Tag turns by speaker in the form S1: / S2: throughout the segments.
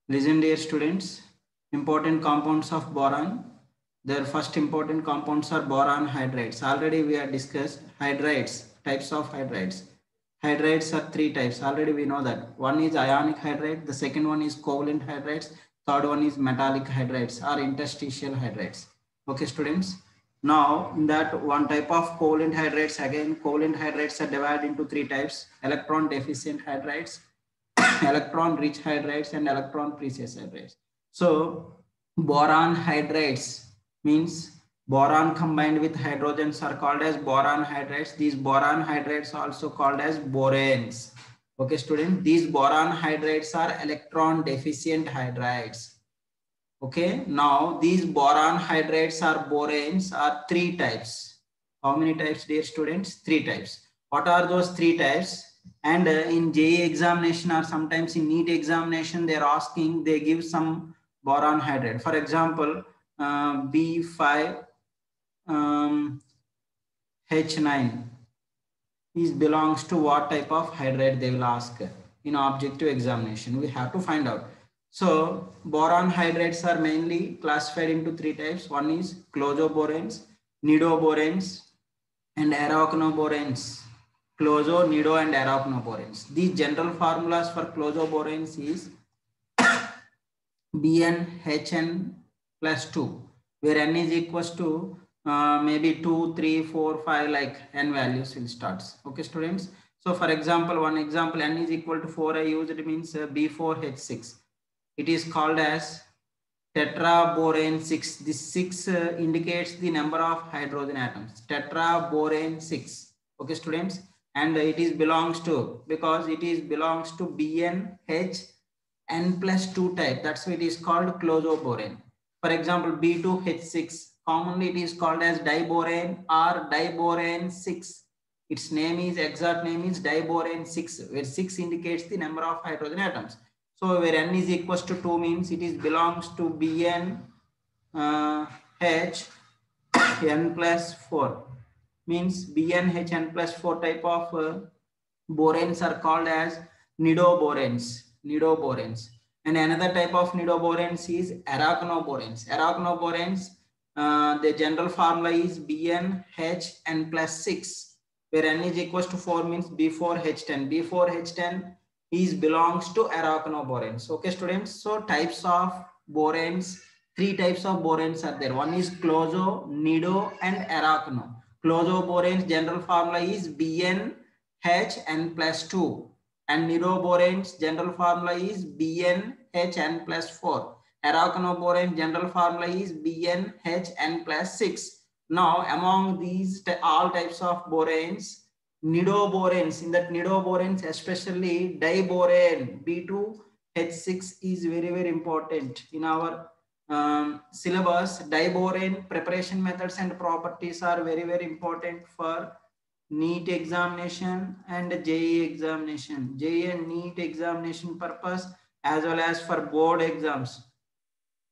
S1: Listen, dear students, important compounds of boron. Their first important compounds are boron hydrides. Already we have discussed hydrides, types of hydrides. Hydrides are three types. Already we know that. One is ionic hydride, the second one is covalent hydrides, third one is metallic hydrides or interstitial hydrides. Okay, students. Now, in that one type of covalent hydrides, again, covalent hydrides are divided into three types: electron deficient hydrides, electron rich hydrides, and electron precious hydrides. So boron hydrides means boron combined with hydrogens are called as boron hydrides. These boron hydrides are also called as boranes. Okay, student, these boron hydrides are electron deficient hydrides. Okay, now these boron hydrides or boranes are three types. How many types, dear students? Three types. What are those three types? And in JEE examination or sometimes in NEET examination, they're asking, they give some boron hydride. For example, B5 H9 is belongs to what type of hydride, they will ask in objective examination. We have to find out. So boron hydrides are mainly classified into three types. One is clozoboranes, nidoboranes, and arachnoboranes. Clozo, nido, and arachnoboranes. The general formulas for clozoboranes is BnHn plus 2, where n is equals to maybe 2, 3, 4, 5, like n values will start. Okay, students. So for example, one example, n is equal to 4 I used, it means B4H6. It is called as tetraborane 6. This 6 indicates the number of hydrogen atoms. Tetraborane 6. Okay, students. And it is belongs to, because it is belongs to BnH n plus 2 type. That's why it is called clozoborane. For example, B2H6. Commonly it is called as diborane or diborane 6. Its name is, exact name is diborane 6, where 6 indicates the number of hydrogen atoms. So where n is equals to 2 means it is belongs to BnH n plus 4. Means BnH n plus 4 type of boranes are called as nidoboranes. Nidoboranes. And another type of nidoboranes is arachnoboranes. Arachnoboranes, the general formula is BnH n plus 6, where n is equals to 4 means B4H10. B4H10 is belongs to arachnoboranes. Okay, students. So types of boranes, three types of boranes are there. One is clozo, nido, and arachno. Clozoboranes general formula is BnH n plus 2, and nidoboranes general formula is BnH n plus 4. Arachnoboranes general formula is BnH n plus 6. Now among these all types of boranes, nidoboranes, in that nidoboranes especially diborane B2H6 is very, very important in our syllabus. Diborane preparation methods and properties are very, very important for NEET examination and JEE examination. JEE and NEET examination purpose as well as for board exams.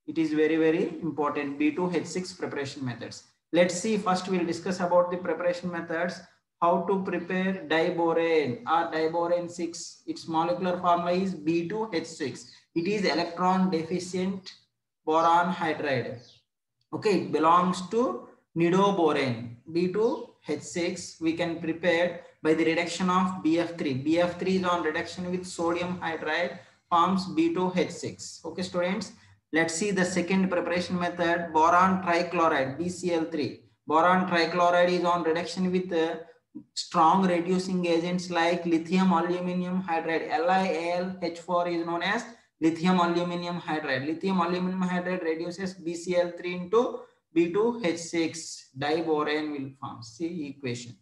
S1: It is very, very important. B2H6 preparation methods. Let's see, first we'll discuss about the preparation methods. How to prepare diborane or diborane 6. Its molecular formula is B2H6. It is electron deficient boron hydride. Okay, it belongs to nidoborane. B2H6 we can prepare by the reduction of BF3. BF3 is on reduction with sodium hydride, forms B2H6. Okay, students. Let's see the second preparation method, boron trichloride, BCl3. Boron trichloride is on reduction with strong reducing agents like lithium aluminum hydride. LiAlH4 is known as lithium aluminum hydride. Lithium aluminum hydride reduces BCl3 into B2H6. Diborane will form. See equation.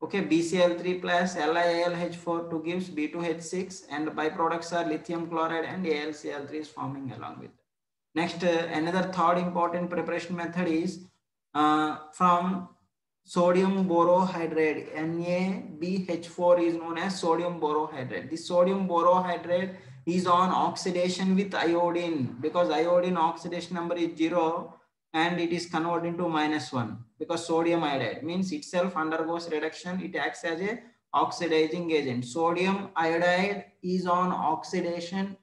S1: Okay, BCl3 plus LiAlH4 to gives B2H6, and byproducts are lithium chloride and AlCl3 is forming along with. Next, another third important preparation method is from sodium borohydride. NaBH4 is known as sodium borohydride. This sodium borohydride is on oxidation with iodine, because iodine oxidation number is 0 and it is converted into -1, because sodium iodide means itself undergoes reduction. It acts as a oxidizing agent. Sodium iodide is on oxidation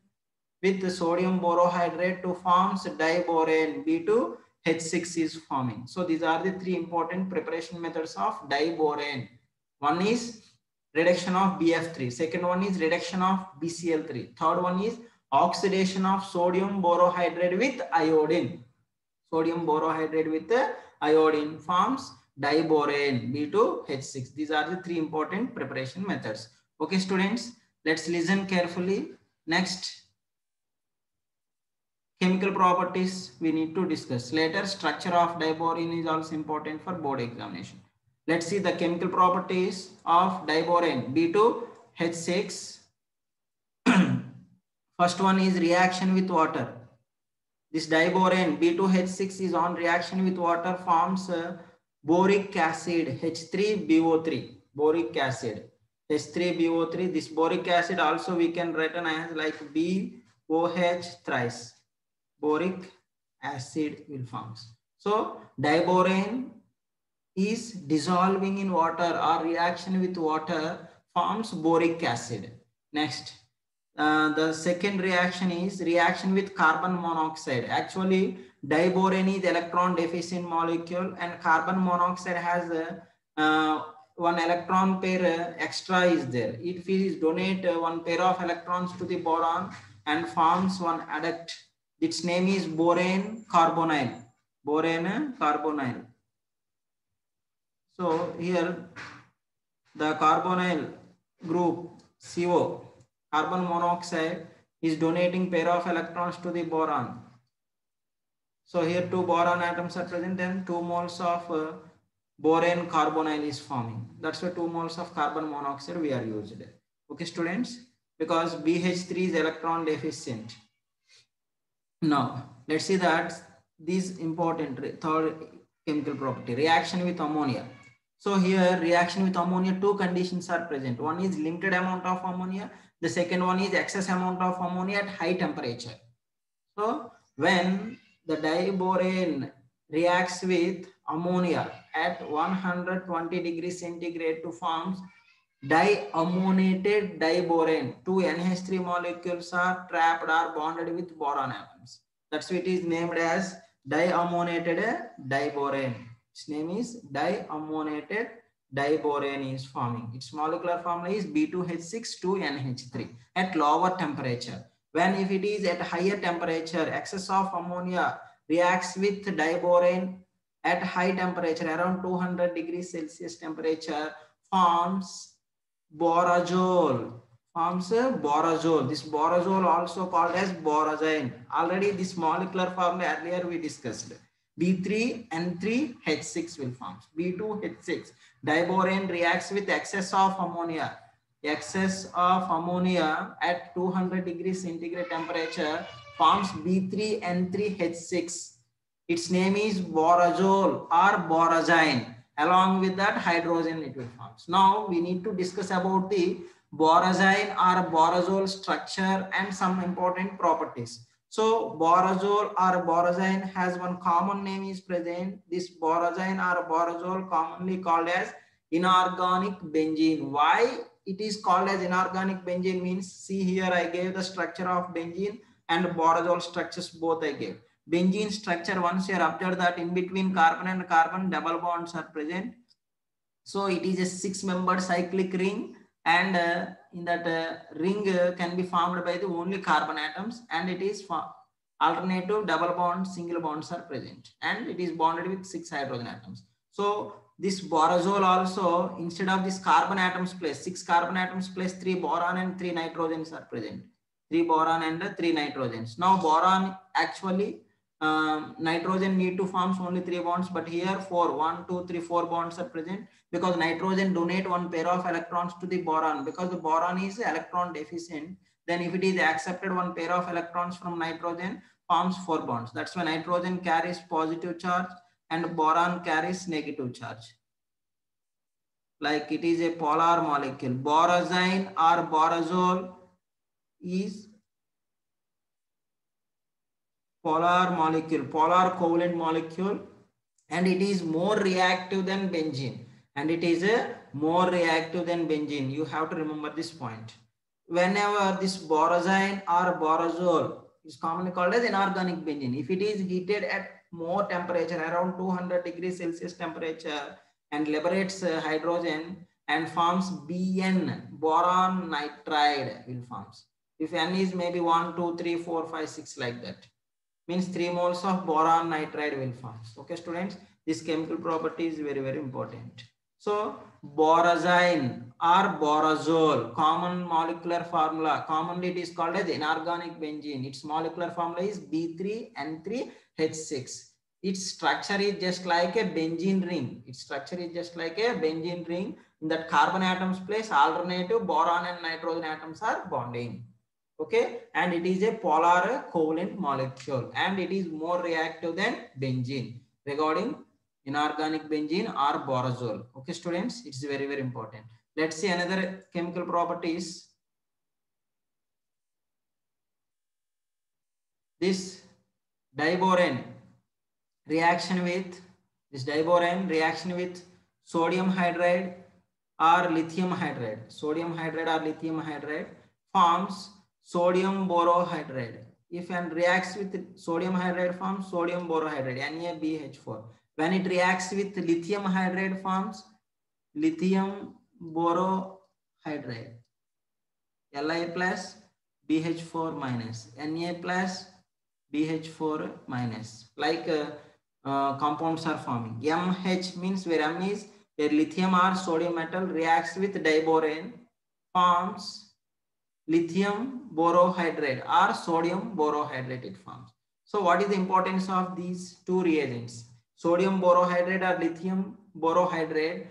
S1: with the sodium borohydrate to forms diborane. B2H6 is forming. So these are the three important preparation methods of diborane. One is reduction of BF3. Second one is reduction of BCl3. Third one is oxidation of sodium borohydrate with iodine. Sodium borohydrate with iodine forms diborane B2H6. These are the three important preparation methods. Okay, students, let's listen carefully. Next, chemical properties we need to discuss. Later, structure of diborane is also important for board examination. Let's see the chemical properties of diborane B2H6. First one is reaction with water. This diborane B2H6 is on reaction with water, forms boric acid H3BO3. Boric acid H3BO3. This boric acid also we can written as like BOH thrice. Boric acid will forms. So diborane is dissolving in water or reaction with water forms boric acid. Next, the second reaction is reaction with carbon monoxide. Actually, diborane is electron deficient molecule, and carbon monoxide has one electron pair extra is there. It will donate one pair of electrons to the boron and forms one adduct. Its name is borane carbonyl. Borane carbonyl. So here the carbonyl group CO, carbon monoxide, is donating pair of electrons to the boron. So here two boron atoms are present and 2 moles of borane carbonyl is forming. That's why 2 moles of carbon monoxide we are used. Okay, students, because BH3 is electron deficient. Now let's see that this important third chemical property, reaction with ammonia. So here reaction with ammonia, two conditions are present. One is limited amount of ammonia. The second one is excess amount of ammonia at high temperature. So when the diborane reacts with ammonia at 120 degrees centigrade to form diammoniated diborane, two NH3 molecules are trapped or bonded with boron atoms. That's why it is named as diammoniated diborane. Its name is diammoniated diborane is forming. Its molecular formula is B2H6 2NH3 at lower temperature. When if it is at higher temperature, excess of ammonia reacts with diborane at high temperature, around 200 degrees Celsius temperature, forms borazole. Forms borazole. This borazole also called as borazine. Already this molecular formula earlier we discussed. B3N3H6 will form. B2H6. Diborane reacts with excess of ammonia. Excess of ammonia at 200 degrees centigrade temperature forms B3N3H6. Its name is borazole or borazine. Along with that, hydrogen it will form. Now we need to discuss about the borazine or borazole structure and some important properties. So borazole or borazine has one common name is present. This borazine or borazole commonly called as inorganic benzene. Why it is called as inorganic benzene means, see here I gave the structure of benzene and borazole structures both I gave. Benzene structure, once you are observed that in between carbon and carbon double bonds are present. So it is a 6-membered cyclic ring, and in that ring can be formed by the only carbon atoms, and it is alternative double bonds, single bonds are present, and it is bonded with 6 hydrogen atoms. So this borazole also, instead of this carbon atoms place 6 carbon atoms place 3 boron and 3 nitrogens are present. 3 boron and 3 nitrogens. Now boron actually nitrogen need to form only 3 bonds, but here 4, 1, 2, 3, 4 bonds are present because nitrogen donate one pair of electrons to the boron, because the boron is electron deficient. Then if it is accepted one pair of electrons from nitrogen forms 4 bonds. That's why nitrogen carries positive charge and boron carries negative charge. Like it is a polar molecule. Borazine or borazole is polar molecule, polar covalent molecule, and it is more reactive than benzene. And it is more reactive than benzene. You have to remember this point. whenever this borosine or borosol is commonly called as inorganic benzene, if it is heated at more temperature, around 200 degrees Celsius temperature, and liberates hydrogen and forms BN, boron nitride will forms. If N is maybe 1, 2, 3, 4, 5, 6 like that, means 3 moles of boron nitride will forms. Okay, students, this chemical property is very, very important. So borosine or borosol, common molecular formula, commonly it is called as inorganic benzene. Its molecular formula is B3N3H6. Its structure is just like a benzene ring. Its structure is just like a benzene ring. In that carbon atoms place alternative boron and nitrogen atoms are bonding. Okay, and it is a polar covalent molecule, and it is more reactive than benzene regarding inorganic benzene or borosol. Okay, students, it's very, very important. Let's see another chemical properties. This diborane reaction with sodium hydride or lithium hydride. Sodium hydride or lithium hydride forms sodium borohydride. If and reacts with sodium hydride forms sodium borohydride, NaBH4. When it reacts with lithium hydride forms lithium borohydride, Li plus BH4 minus, Na plus BH4 minus, like compounds are forming. MH means where M is a lithium or sodium metal reacts with diborane, forms lithium borohydride or sodium borohydrate it forms. So what is the importance of these two reagents? Sodium borohydrate or lithium borohydrate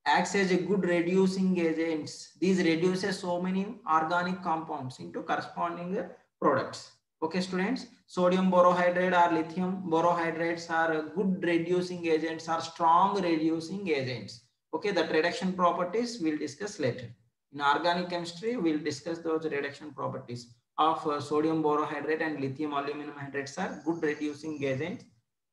S1: acts as a good reducing agents. These reduces so many organic compounds into corresponding products. Okay, students, sodium borohydrate or lithium borohydrates are good reducing agents, or strong reducing agents. Okay, that reduction properties we'll discuss later. In organic chemistry, we'll discuss those reduction properties of sodium borohydrate and lithium aluminum hydrates are good reducing agents.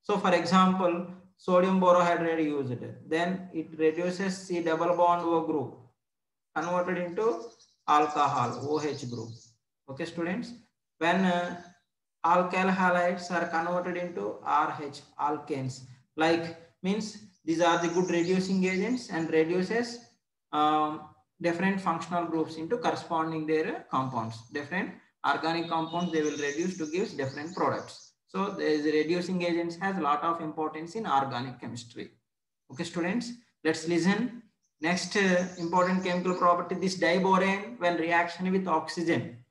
S1: So for example, sodium borohydrate used, then it reduces C double bond O group, converted into alcohol, OH group. Okay, students, when alkyl halides are converted into RH, alkanes, like means these are the good reducing agents and reduces different functional groups into corresponding their compounds. Different organic compounds they will reduce to give different products. So the reducing agents has a lot of importance in organic chemistry. Okay, students, let's listen. Next important chemical property, this diborane when reaction with oxygen.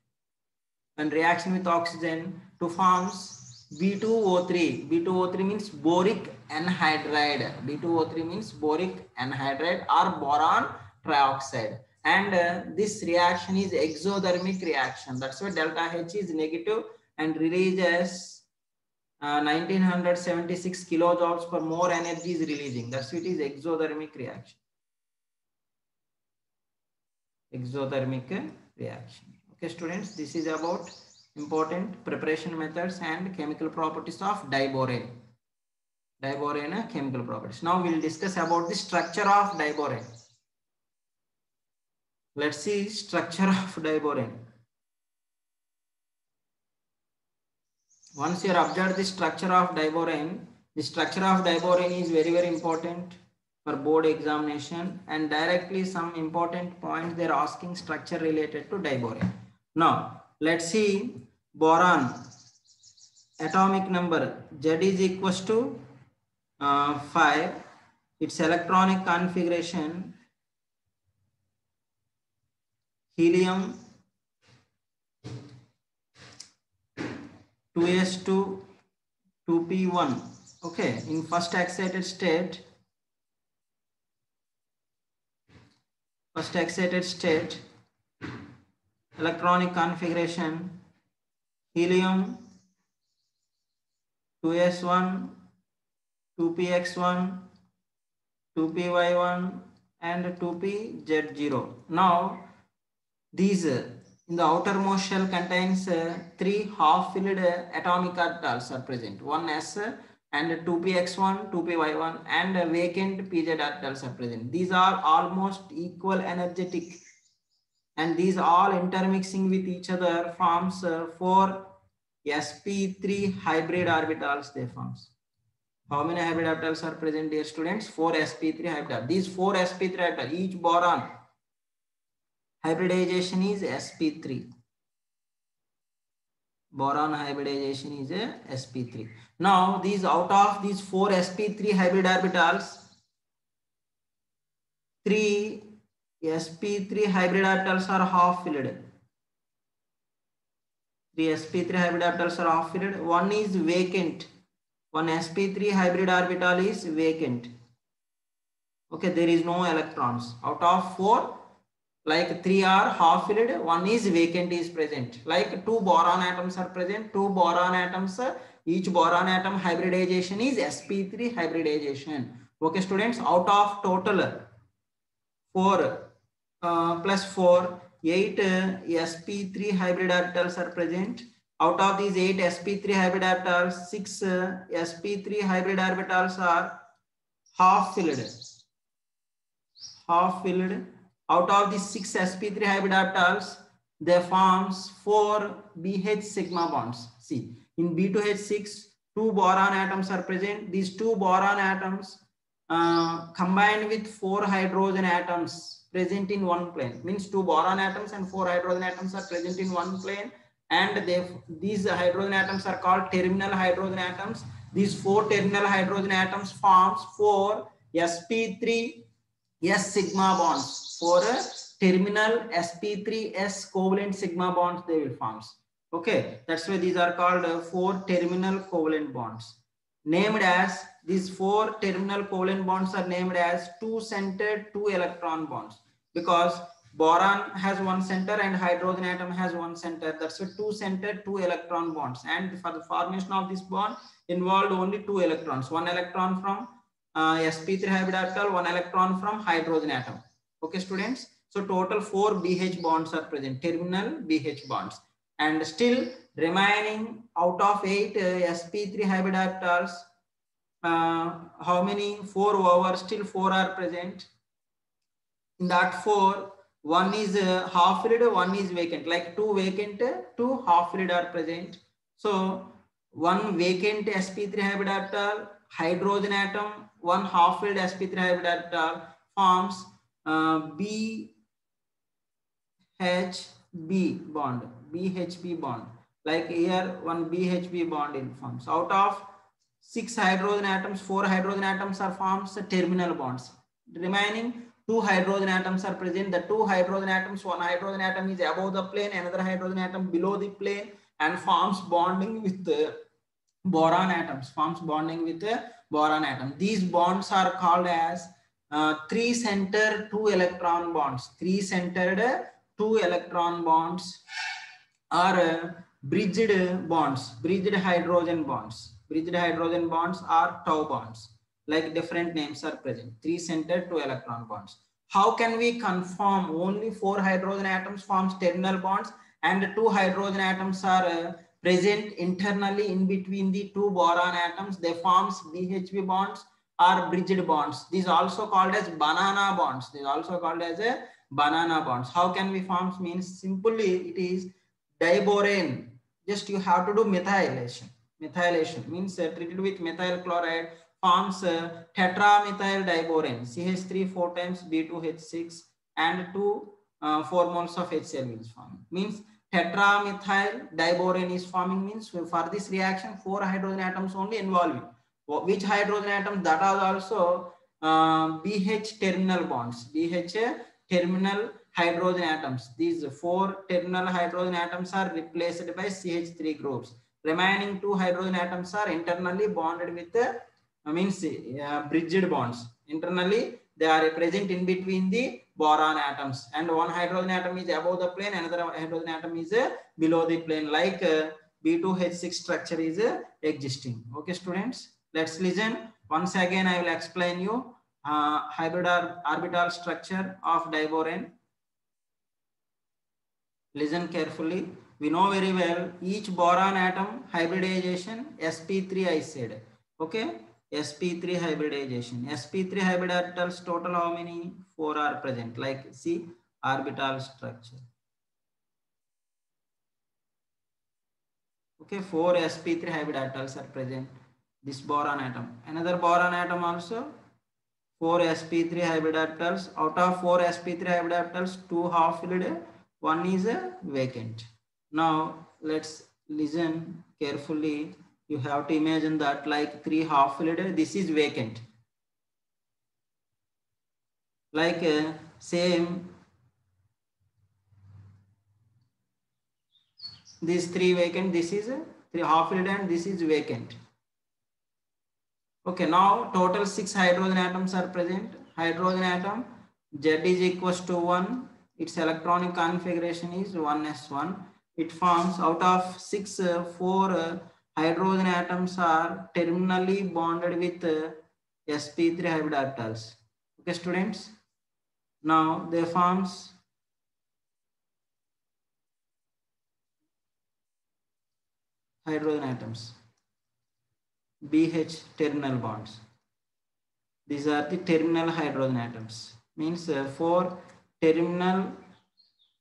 S1: When reaction with oxygen to forms B2O3. B2O3 means boric anhydride. B2O3 means boric anhydride or boron trioxide. And this reaction is exothermic reaction. That's why delta H is negative and releases 1976 kilojoules per more energy is releasing. That's why it is exothermic reaction. Exothermic reaction. Okay, students, this is about important preparation methods and chemical properties of diborane. Diborane chemical properties. Now we will discuss about the structure of diborane. Let's see structure of diborane. Once you have observed the structure of diborane, the structure of diborane is very, very important for board examination, and directly some important points they are asking structure related to diborane. Now let's see boron atomic number Z is equals to 5. Its electronic configuration helium 2s2 2p1. Okay, in first excited state electronic configuration helium 2s1 2px1 2py1 and 2pz0. Now these in the outermost shell contains 3 half-filled atomic orbitals are present. One s and 2px1, 2py1 and vacant pz orbitals are present. These are almost equal energetic. and these all intermixing with each other forms 4 sp3 hybrid orbitals. They forms. How many hybrid orbitals are present, dear students? 4 sp3 hybrid. These 4 sp3 orbitals, each boron hybridization is sp3. Boron hybridization is a sp3. Now these, out of these 4 sp3 hybrid orbitals, 3 sp3 hybrid orbitals are half filled. 3 sp3 hybrid orbitals are half filled. One is vacant. One sp3 hybrid orbital is vacant. Okay, there is no electrons. Out of 4, like 3 are half filled, 1 is vacant is present. Like 2 boron atoms are present, 2 boron atoms, each boron atom hybridization is sp3 hybridization. Okay students, out of total 4 plus 4, 8 sp3 hybrid orbitals are present. Out of these 8 sp3 hybrid orbitals, 6 sp3 hybrid orbitals are half filled. Half filled. Out of these 6 sp3 hybrid orbitals, they forms 4 BH sigma bonds. See, in B2H6, 2 boron atoms are present. These 2 boron atoms combined with 4 hydrogen atoms present in one plane. Means 2 boron atoms and 4 hydrogen atoms are present in one plane, and these hydrogen atoms are called terminal hydrogen atoms. These 4 terminal hydrogen atoms forms 4 sp3 S sigma bonds. For a terminal sp3s covalent sigma bonds they will forms. Okay, that's why these are called 4 terminal covalent bonds. Named as, these 4 terminal covalent bonds are named as 2-centered 2-electron bonds, because boron has 1 center and hydrogen atom has 1 center. That's a 2-centered 2-electron bonds, and for the formation of this bond involved only 2 electrons, 1 electron from sp3 hybrid orbital, 1 electron from hydrogen atom. Okay students, so total 4 BH bonds are present, terminal BH bonds, and still remaining out of 8 sp3 hybrid orbitals, how many? 4 over, still 4 are present. In that 4, 1 is half filled, 1 is vacant, like 2 vacant, 2 half filled are present. So 1 vacant sp3 hybrid orbital, hydrogen atom, 1 half filled sp3 hybrid orbital forms BHB bond, BHB bond. Like here 1 BHB bond in forms. Out of 6 hydrogen atoms, 4 hydrogen atoms are forms terminal bonds. Remaining 2 hydrogen atoms are present. The 2 hydrogen atoms, 1 hydrogen atom is above the plane, another hydrogen atom below the plane, and forms bonding with the boron atoms. Forms bonding with the boron atom. These bonds are called as 3-centered 2-electron bonds. 3-centered 2-electron bonds are bridged bonds, bridged hydrogen bonds. Bridged hydrogen bonds are tau bonds. Like different names are present. 3-centered 2-electron bonds. How can we confirm only 4 hydrogen atoms forms terminal bonds and 2 hydrogen atoms are present internally in between the 2 boron atoms? They forms BHB bonds or bridged bonds. These also called as banana bonds. These also called as a banana bonds. How can we form? Means simply it is diborane. Just you have to do methylation. Methylation means treated with methyl chloride forms tetramethyl diborane. CH3 4 times B2H6 and 4 moles of HCl is forming. Means tetramethyl diborane is forming. Means for this reaction 4 hydrogen atoms only involving. Which hydrogen atom? That are also BH terminal bonds. BH terminal hydrogen atoms. These 4 terminal hydrogen atoms are replaced by CH3 groups. Remaining 2 hydrogen atoms are internally bonded with bridged bonds. Internally they are present in between the boron atoms, and 1 hydrogen atom is above the plane, another hydrogen atom is below the plane, like B2H6 structure is existing. Okay students, let's listen once again. I will explain you hybrid orbital structure of diborane. Listen carefully. We know very well each boron atom hybridization sp3 I said. Okay, sp3 hybridization. sp3 hybrid orbitals total how many? 4 are present. Like see orbital structure. Okay, 4 sp3 hybridals are present. This boron atom. Another boron atom also 4 sp3 hybridals. Out of 4 sp3 hybridals, 2 half filled, 1 is vacant. Now let's listen carefully. You have to imagine that like 3 half filled, this is vacant. Like same, these 3 vacant, this is 3 half filled and this is vacant. Okay, now total 6 hydrogen atoms are present. Hydrogen atom Z is equals to 1. Its electronic configuration is 1s1. It forms out of 6, 4 hydrogen atoms are terminally bonded with sp3 hybridals. Okay, students. Now they forms hydrogen atoms. BH terminal bonds. These are the terminal hydrogen atoms. Means 4 terminal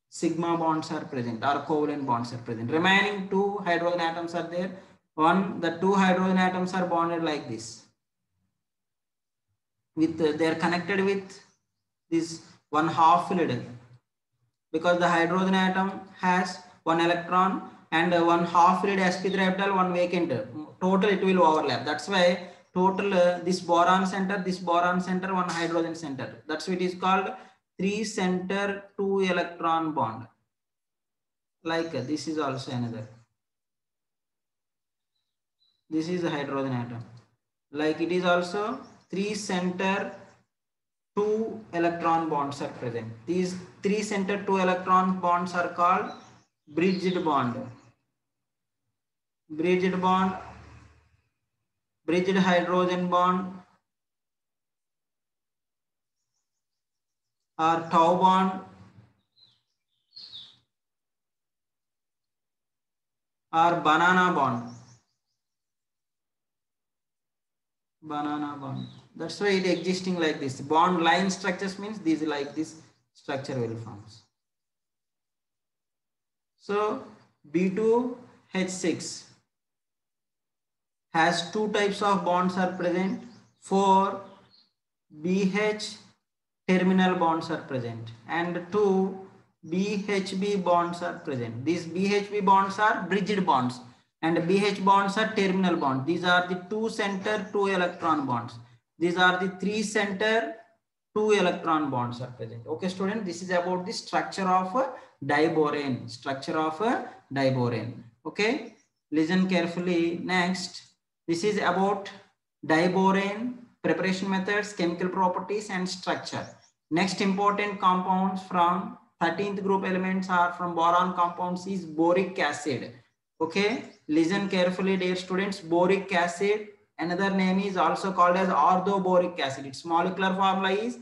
S1: sigma bonds are present or covalent bonds are present. Remaining 2 hydrogen atoms are there. The 2 hydrogen atoms are bonded like this. With they are connected with this 1 half filled, because the hydrogen atom has 1 electron and 1 half filled sp3 orbital, 1 vacant. Total it will overlap. That's why total this boron center, 1 hydrogen center. That's why it is called 3 center 2 electron bond. Like this is also another. This is a hydrogen atom. Like it is also 3 center 2 electron bonds are present. These 3 center 2 electron bonds are called bridged bond. Bridged bond, bridged hydrogen bond, or tau bond, or banana bond. Banana bond. That's why it existing like this. Bond line structures means these like this structure will forms. So B2H6 has 2 types of bonds are present. 4 BH terminal bonds are present and 2 BHB bonds are present. These BHB bonds are bridged bonds and BH bonds are terminal bonds. These are the 2 center 2 electron bonds. These are the 3 center 2 electron bonds are present. Okay, student, this is about the structure of a diborane. Structure of a diborane. Okay, listen carefully. Next, this is about diborane preparation methods, chemical properties, and structure. Next important compounds from 13th group elements are from boron compounds is boric acid. Okay, listen carefully, dear students. Boric acid, another name is also called as orthoboric acid. Its molecular formula is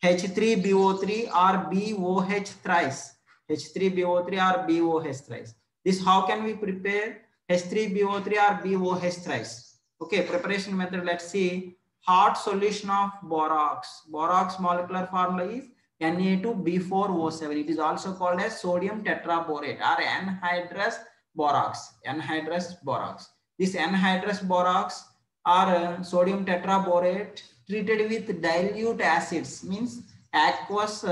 S1: H3BO3 or BOH thrice. H3BO3 or BOH thrice. This how can we prepare H3BO3 or BOH thrice? Okay, preparation method. Let's see. Hot solution of borax. Borax molecular formula is Na2B4O7. It is also called as sodium tetraborate or anhydrous borax. Anhydrous borax. This anhydrous borax or sodium tetraborate treated with dilute acids means aqueous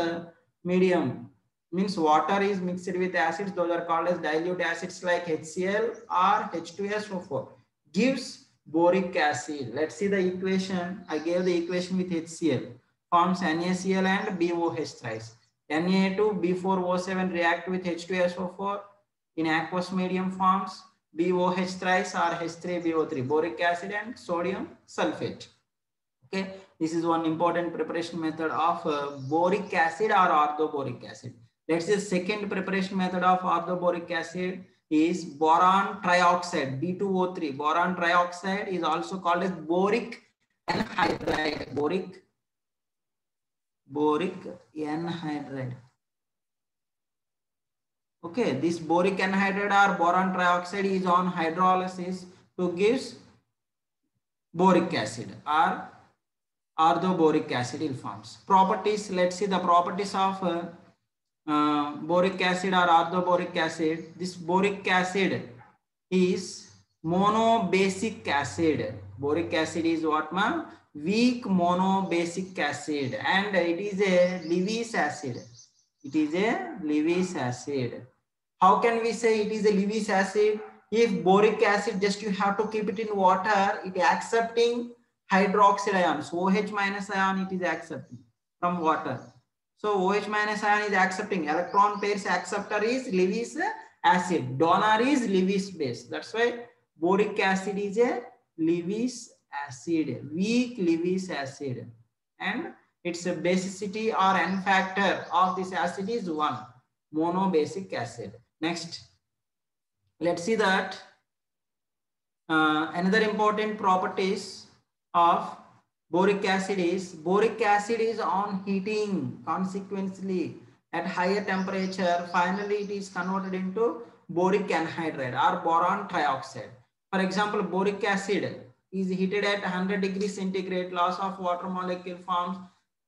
S1: medium, means water is mixed with acids. Those are called as dilute acids like HCl or H2SO4 gives boric acid. Let's see the equation. I gave the equation with HCl forms NaCl and BOH thrice. Na2B4O7 react with H2SO4 in aqueous medium forms BOH thrice or H3BO3 boric acid and sodium sulfate. Okay, this is one important preparation method of boric acid or orthoboric acid. Let's see the second preparation method of orthoboric acid is boron trioxide, B2O3. Boron trioxide is also called as boric anhydride. Boric anhydride. Okay, this boric anhydride or boron trioxide is on hydrolysis to give boric acid or orthoboric acid it forms. Properties, let's see the properties of boric acid or orthoboric acid. This boric acid is monobasic acid. Boric acid is what, ma? Weak monobasic acid, and it is a Lewis acid. It is a Lewis acid. How can we say it is a Lewis acid? If boric acid, just you have to keep it in water, it is accepting hydroxide ions. OH minus ion it is accepting from water. So OH minus ion is accepting. Electron pairs acceptor is Lewis acid. Donor is Lewis base. That's why boric acid is a Lewis acid, weak Lewis acid, and its basicity or N factor of this acid is 1, monobasic acid. Next, let's see that another important properties of boric acid is on heating, consequently at higher temperature, finally it is converted into boric anhydride or boron trioxide. For example, boric acid is heated at 100 degrees centigrade, loss of water molecule forms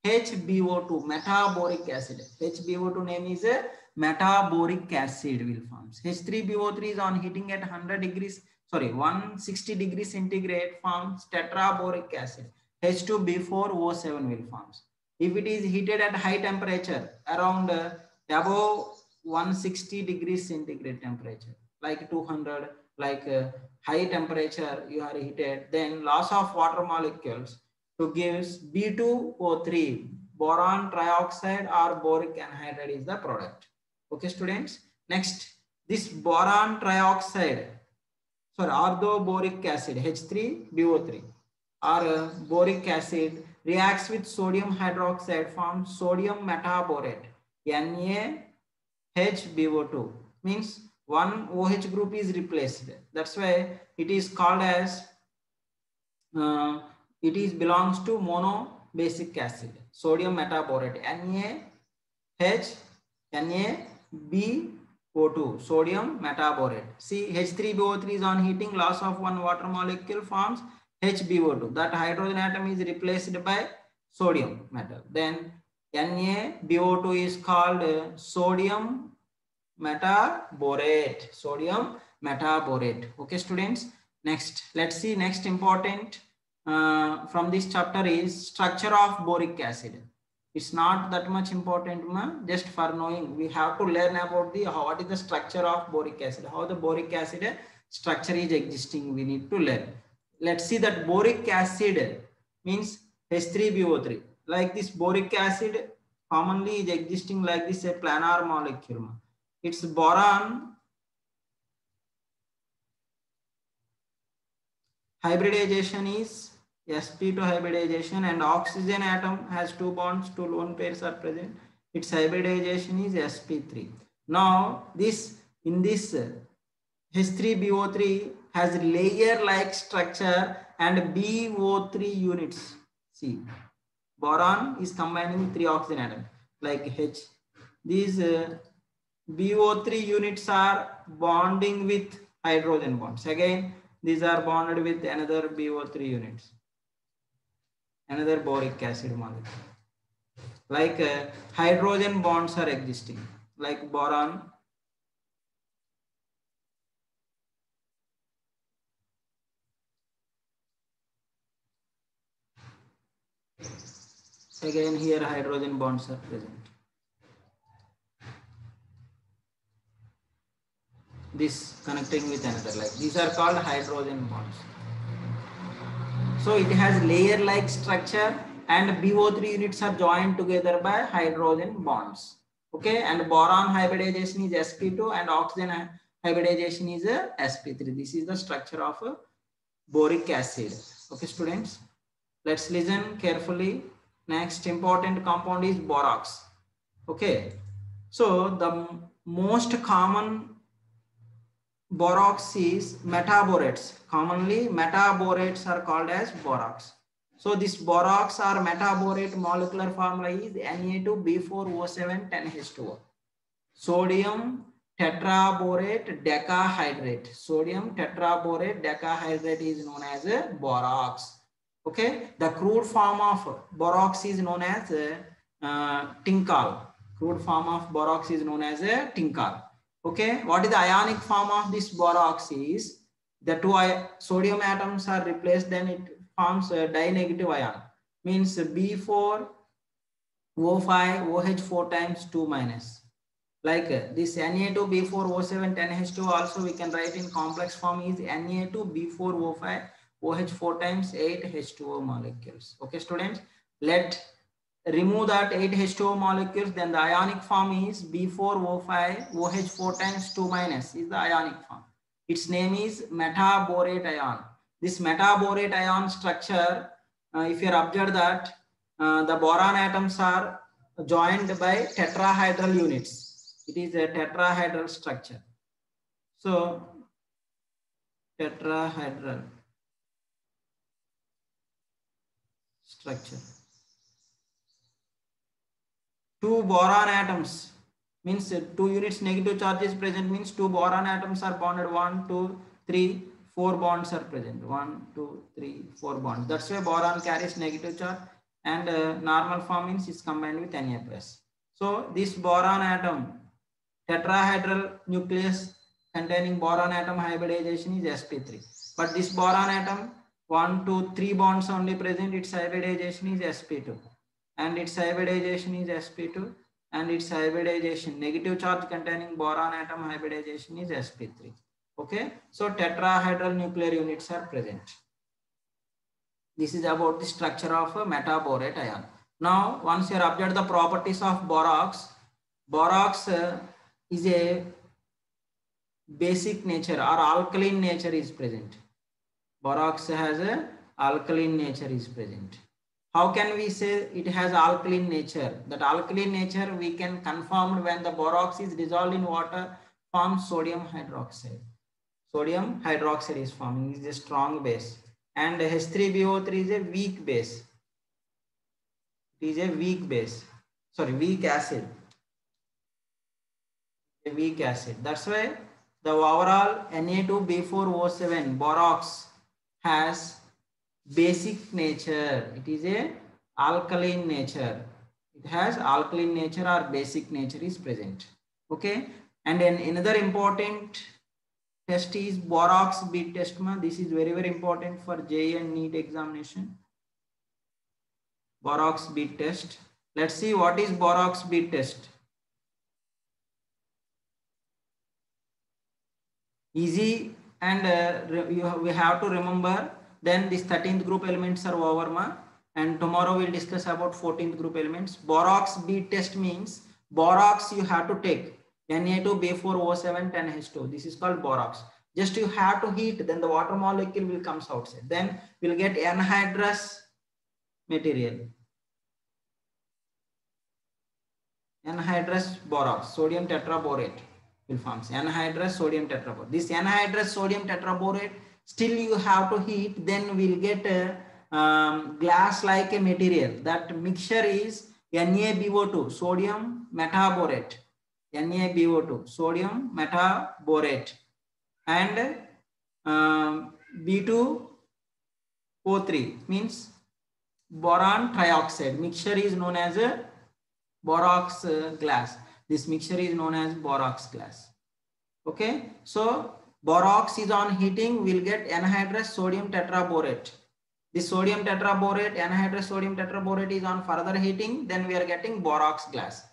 S1: HBO2, metaboric acid. HBO2 name is a metaboric acid will forms. H3BO3 is on heating at 160 degrees centigrade forms tetraboric acid. H2B4O7 will forms. If it is heated at high temperature, around above 160 degrees centigrade temperature, like 200, like high temperature you are heated, then loss of water molecules to gives B2O3, boron trioxide or boric anhydride is the product. Okay, students. Next, this boron trioxide, sorry, orthoboric acid H3BO3 or boric acid reacts with sodium hydroxide, forms sodium metaborate NaHBO2, means one OH group is replaced. That's why it is called as it is belongs to monobasic acid, sodium metaborate NaBO2, sodium metaborate. See, H3BO3 is on heating, loss of one water molecule forms HBO2. That hydrogen atom is replaced by sodium metal. Then NaBO2 is called sodium metaborate. Sodium metaborate. Okay, students. Next, let's see next important from this chapter is structure of boric acid. It's not that much important, just for knowing we have to learn about the what is the structure of boric acid, how the boric acid structure is existing, we need to learn. Let's see that boric acid means H3BO3. Like this boric acid commonly is existing like this a planar molecule. Its boron hybridization is sp2 hybridization, and oxygen atom has 2 bonds, 2 lone pairs are present. Its hybridization is sp3. Now this in this H3BO3 has layer like structure and BO3 units. See, boron is combining with 3 oxygen atoms like H. These BO3 units are bonding with hydrogen bonds. Again, these are bonded with another BO3 units, another boric acid molecule. Like hydrogen bonds are existing, like boron. Again, here hydrogen bonds are present. This connecting with another, like these are called hydrogen bonds. So it has layer like structure and BO3 units are joined together by hydrogen bonds. Okay, and boron hybridization is sp2 and oxygen hybridization is sp3. This is the structure of a boric acid. Okay, students, let's listen carefully. Next important compound is borax. Okay, so the most common borax is metaborates. Commonly metaborates are called as borax. So this borax or metaborate molecular formula is Na2B4O7 10H2O. Sodium tetraborate decahydrate. Sodium tetraborate decahydrate is known as borax. Okay, the crude form of borax is known as tinkal. Crude form of borax is known as tinkal. Okay, what is the ionic form of this borax is the two sodium atoms are replaced, then it forms a di-negative ion, means B4O5 OH 4 times 2 minus. Like this Na2B4O7 10H2 also we can write in complex form is Na2B4O5 OH 4 times 8 H2O molecules. Okay, students, let remove that 8 H2O molecules, then the ionic form is B4O5 OH 4 times 2 minus is the ionic form. Its name is metaborate ion. This metaborate ion structure, if you observe that the boron atoms are joined by tetrahedral units. It is a tetrahedral structure. So tetrahedral structure. Two boron atoms means 2 units negative charge is present, means 2 boron atoms are bonded. 1, 2, 3, 4 bonds are present. 1, 2, 3, 4 bonds. That's why boron carries negative charge, and normal form means is combined with Na plus. So this boron atom, tetrahedral nucleus containing boron atom hybridization is sp3. But this boron atom 1, 2, 3 bonds only present, its hybridization is sp2, and its hybridization is sp2, and its hybridization negative charge containing boron atom hybridization is sp3. Okay, so tetrahedral nuclear units are present. This is about the structure of a metaborate ion. Now once you have observed the properties of borax, borax is a basic nature or alkaline nature is present. Borax has a alkaline nature is present. How can we say it has alkaline nature? That alkaline nature we can confirm when the borax is dissolved in water, forms sodium hydroxide. Sodium hydroxide is forming, is a strong base, and H3BO3 is a weak base. It is a weak base, sorry, weak acid. A weak acid. That's why the overall Na2B4O7 borax has basic nature. It is a alkaline nature. It has alkaline nature or basic nature is present. Okay, and then another important test is borax bead test. This is very important for JEE and NEET examination. Borax bead test. Let's see what is borax bead test. Easy, and we have to remember. Then this 13th group elements are over, and tomorrow we'll discuss about 14th group elements. Borax bead test means borax you have to take Na2B4O7 10H2. This is called borax. Just you have to heat, then the water molecule will comes outside. Then we'll get anhydrous material. Anhydrous borax, sodium tetraborate will form anhydrous sodium tetraborate. This anhydrous sodium tetraborate still you have to heat, then we'll get a glass like a material. That mixture is NaBO2 sodium metaborate, NaBO2 sodium metaborate, and B2O3 means boron trioxide. Mixture is known as a borax glass. This mixture is known as borax glass. Okay, so borax is on heating, we'll get anhydrous sodium tetraborate. This sodium tetraborate, anhydrous sodium tetraborate is on further heating, then we are getting borax glass.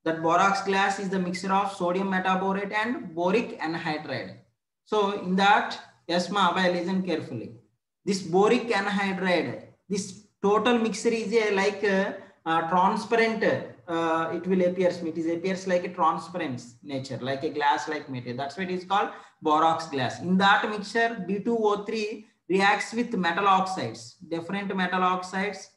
S1: That borax glass is the mixture of sodium metaborate and boric anhydride. So in that, yes ma, listen carefully. This boric anhydride, this total mixture is like transparent. It will appears. It appears like a transparent nature, like a glass like material. That's why it is called borax glass. In that mixture, B2O3 reacts with metal oxides. Different metal oxides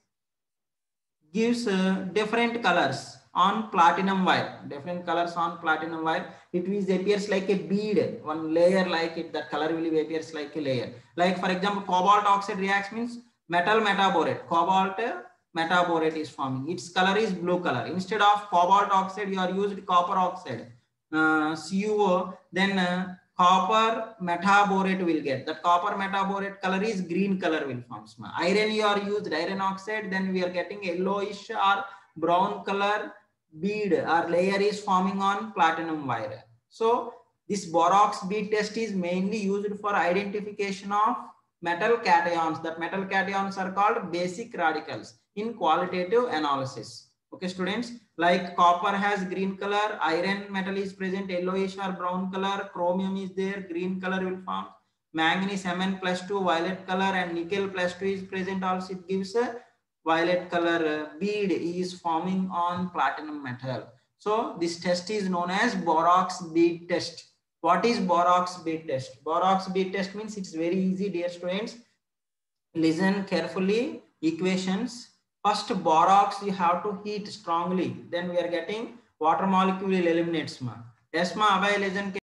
S1: gives different colors on platinum wire. Different colors on platinum wire. It appears like a bead, one layer like it. That color will appears like a layer. Like for example, cobalt oxide reacts means metal metaborate. Cobalt metaborate is forming. Its color is blue color. Instead of cobalt oxide, you are used copper oxide, CuO. Then copper metaborate will get. That copper metaborate color is green color will form. Iron you are used iron oxide. Then we are getting yellowish or brown color bead or layer is forming on platinum wire. So this Borax bead test is mainly used for identification of metal cations. That metal cations are called basic radicals in qualitative analysis. Okay, students, like copper has green color, iron metal is present yellowish or brown color, chromium is there, green color will form, manganese Mn+2 violet color, and nickel +2 is present also, it gives a violet color bead is forming on platinum metal. So this test is known as Borax bead test. What is Borax bead test? Borax bead test means it's very easy, dear students. Listen carefully. Equations. First, borax you have to heat strongly. Then we are getting water molecule eliminates ma. Yes ma. Abhay listen.